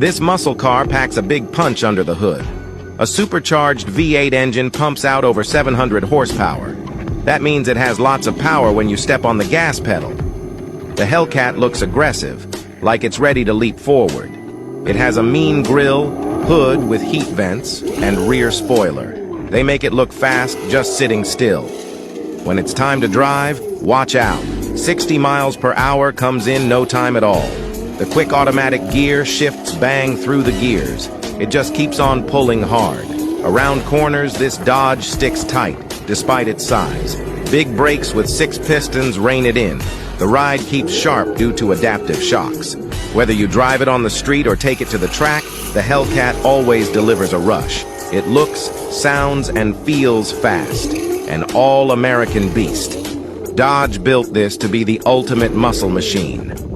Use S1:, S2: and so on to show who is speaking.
S1: This muscle car packs a big punch under the hood. A supercharged V8 engine pumps out over 700 horsepower. That means it has lots of power when you step on the gas pedal. The Hellcat looks aggressive, like it's ready to leap forward. It has a mean grille, hood with heat vents, and rear spoiler. They make it look fast just sitting still. When it's time to drive, watch out. 60 miles per hour comes in no time at all. The quick automatic gear shifts bang through the gears. It just keeps on pulling hard. Around corners, this Dodge sticks tight, despite its size. Big brakes with 6 pistons rein it in. The ride keeps sharp due to adaptive shocks. Whether you drive it on the street or take it to the track, the Hellcat always delivers a rush. It looks, sounds, and feels fast. An all-American beast. Dodge built this to be the ultimate muscle machine.